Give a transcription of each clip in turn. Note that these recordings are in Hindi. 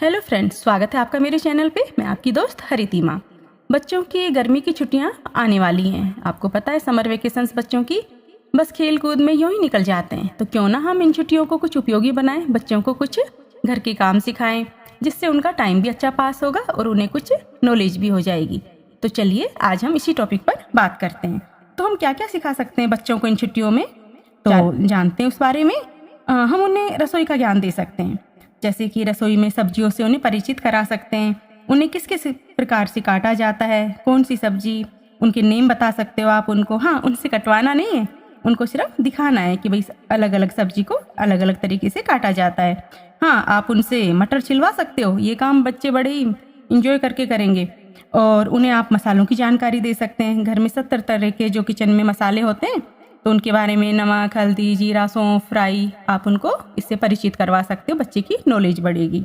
हेलो फ्रेंड्स, स्वागत है आपका मेरे चैनल पे। मैं आपकी दोस्त हरितिमा। बच्चों की गर्मी की छुट्टियां आने वाली हैं। आपको पता है समर वेकेशंस बच्चों की बस खेल कूद में यूं ही निकल जाते हैं। तो क्यों ना हम इन छुट्टियों को कुछ उपयोगी बनाएं, बच्चों को कुछ घर के काम सिखाएं जिससे उनका टाइम भी अच्छा पास होगा और उन्हें कुछ नॉलेज भी हो जाएगी। तो चलिए आज हम इसी टॉपिक पर बात करते हैं। तो हम क्या क्या सिखा सकते हैं बच्चों को इन छुट्टियों में, तो जानते हैं उस बारे में। हम उन्हें रसोई का ज्ञान दे सकते हैं, जैसे कि रसोई में सब्जियों से उन्हें परिचित करा सकते हैं। उन्हें किस किस प्रकार से काटा जाता है, कौन सी सब्जी, उनके नेम बता सकते हो आप उनको। हाँ, उनसे कटवाना नहीं है, उनको सिर्फ दिखाना है कि भाई अलग अलग सब्जी को अलग अलग तरीके से काटा जाता है। हाँ, आप उनसे मटर छिलवा सकते हो, ये काम बच्चे बड़े ही इंजॉय करके करेंगे। और उन्हें आप मसालों की जानकारी दे सकते हैं। घर में 70 तरह के जो किचन में मसाले होते हैं, तो उनके बारे में नमक, हल्दी, जीरा, सौंफ, राई, आप उनको इससे परिचित करवा सकते हो। बच्चे की नॉलेज बढ़ेगी।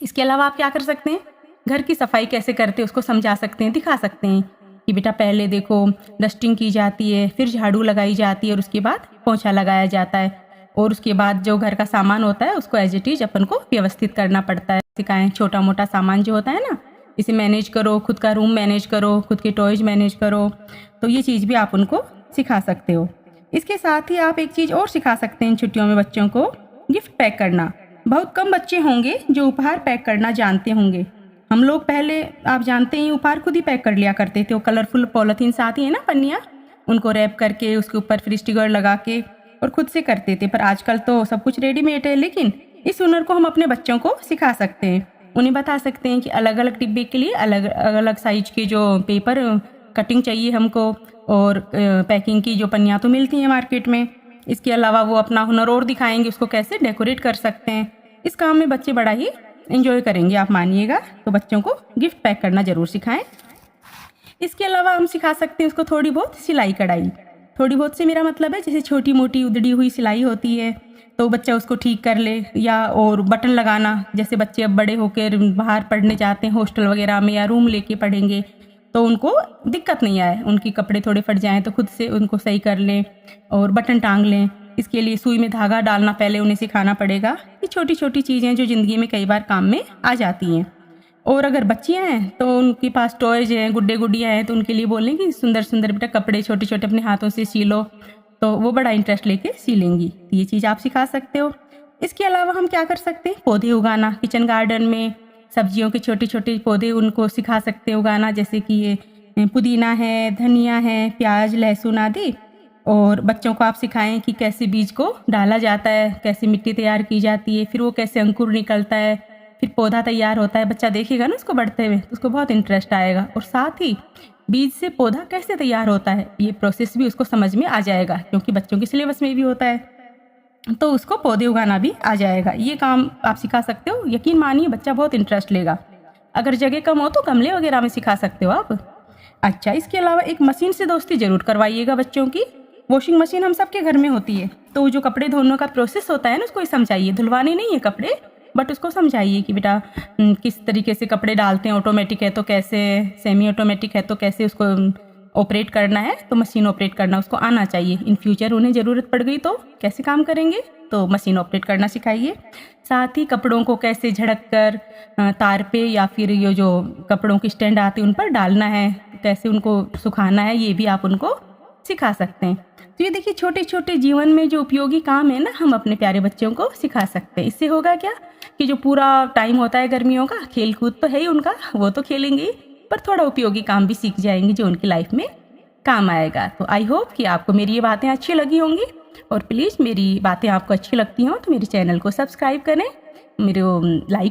इसके अलावा आप क्या कर सकते हैं, घर की सफाई कैसे करते हैं उसको समझा सकते हैं, दिखा सकते हैं कि बेटा पहले देखो डस्टिंग की जाती है, फिर झाड़ू लगाई जाती है और उसके बाद पोंछा लगाया जाता है। और उसके बाद जो घर का सामान होता है उसको एज इट इज अपन को व्यवस्थित करना पड़ता है। सिखाएं छोटा मोटा सामान जो होता है ना, इसे मैनेज करो, खुद का रूम मैनेज करो, खुद के टॉयज मैनेज करो। तो ये चीज़ भी आप उनको सिखा सकते हो। इसके साथ ही आप एक चीज़ और सिखा सकते हैं इन छुट्टियों में बच्चों को, गिफ्ट पैक करना। बहुत कम बच्चे होंगे जो उपहार पैक करना जानते होंगे। हम लोग पहले आप जानते हैं उपहार खुद ही पैक कर लिया करते थे। वो कलरफुल पॉलीथीन आती है ना, पन्नियाँ, उनको रैप करके उसके ऊपर फिर स्टिकर लगा के और खुद से करते थे। पर आजकल तो सब कुछ रेडीमेड है, लेकिन इस हुनर को हम अपने बच्चों को सिखा सकते हैं। उन्हें बता सकते हैं कि अलग अलग डिब्बे के लिए अलग अलग साइज के जो पेपर कटिंग चाहिए हमको, और पैकिंग की जो पन्नियाँ तो मिलती हैं मार्केट में। इसके अलावा वो अपना हुनर और दिखाएंगे, उसको कैसे डेकोरेट कर सकते हैं। इस काम में बच्चे बड़ा ही एंजॉय करेंगे, आप मानिएगा। तो बच्चों को गिफ्ट पैक करना ज़रूर सिखाएं। इसके अलावा हम सिखा सकते हैं उसको थोड़ी बहुत सिलाई कढ़ाई। थोड़ी बहुत से मेरा मतलब है जैसे छोटी मोटी उधड़ी हुई सिलाई होती है तो बच्चा उसको ठीक कर ले, या और बटन लगाना, जैसे बच्चे अब बड़े होकर बाहर पढ़ने जाते हैं हॉस्टल वगैरह में या रूम लेके पढ़ेंगे, तो उनको दिक्कत नहीं आए, उनके कपड़े थोड़े फट जाएं तो खुद से उनको सही कर लें और बटन टांग लें। इसके लिए सुई में धागा डालना पहले उन्हें सिखाना पड़ेगा। ये छोटी छोटी चीज़ें जो ज़िंदगी में कई बार काम में आ जाती हैं। और अगर बच्चियां हैं तो उनके पास टॉयज हैं, गुड्डे गुड्डियाँ हैं, तो उनके लिए बोलें कि सुंदर सुंदर बेटा कपड़े छोटे छोटे अपने हाथों से सिलो, तो वो बड़ा इंटरेस्ट लेके सिलेंगी। ये चीज़ आप सिखा सकते हो। इसके अलावा हम क्या कर सकते हैं, पौधे उगाना। किचन गार्डन में सब्जियों के छोटे छोटे पौधे उनको सिखा सकते हैं उगाना, जैसे कि ये पुदीना है, धनिया है, प्याज, लहसुन आदि। और बच्चों को आप सिखाएं कि कैसे बीज को डाला जाता है, कैसे मिट्टी तैयार की जाती है, फिर वो कैसे अंकुर निकलता है, फिर पौधा तैयार होता है। बच्चा देखेगा ना उसको बढ़ते हुए, तो उसको बहुत इंटरेस्ट आएगा। और साथ ही बीज से पौधा कैसे तैयार होता है ये प्रोसेस भी उसको समझ में आ जाएगा, क्योंकि बच्चों के सिलेबस में भी होता है। तो उसको पौधे उगाना भी आ जाएगा। ये काम आप सिखा सकते हो। यकीन मानिए बच्चा बहुत इंटरेस्ट लेगा। अगर जगह कम हो तो गमले वगैरह में सिखा सकते हो आप। अच्छा, इसके अलावा एक मशीन से दोस्ती जरूर करवाइएगा बच्चों की। वॉशिंग मशीन हम सबके घर में होती है, तो जो कपड़े धोने का प्रोसेस होता है ना, उसको समझाइए। धुलवाने नहीं है कपड़े, बट उसको समझाइए कि बेटा किस तरीके से कपड़े डालते हैं, ऑटोमेटिक है तो कैसे, सेमी ऑटोमेटिक है तो कैसे उसको ऑपरेट करना है। तो मशीन ऑपरेट करना उसको आना चाहिए। इन फ्यूचर उन्हें ज़रूरत पड़ गई तो कैसे काम करेंगे, तो मशीन ऑपरेट करना सिखाइए। साथ ही कपड़ों को कैसे झड़क कर तार पे या फिर ये जो कपड़ों की स्टैंड आती है उन पर डालना है, कैसे उनको सुखाना है, ये भी आप उनको सिखा सकते हैं। तो ये देखिए छोटे छोटे जीवन में जो उपयोगी काम है ना, हम अपने प्यारे बच्चों को सिखा सकते हैं। इससे होगा क्या कि जो पूरा टाइम होता है गर्मियों का, खेल कूद तो है ही उनका, वो तो खेलेंगे, पर थोड़ा उपयोगी काम भी सीख जाएंगे जो उनकी लाइफ में काम आएगा। तो आई होप कि आपको मेरी ये बातें अच्छी लगी होंगी। और प्लीज़ मेरी बातें आपको अच्छी लगती हों तो मेरे चैनल को सब्सक्राइब करें, मेरे लाइक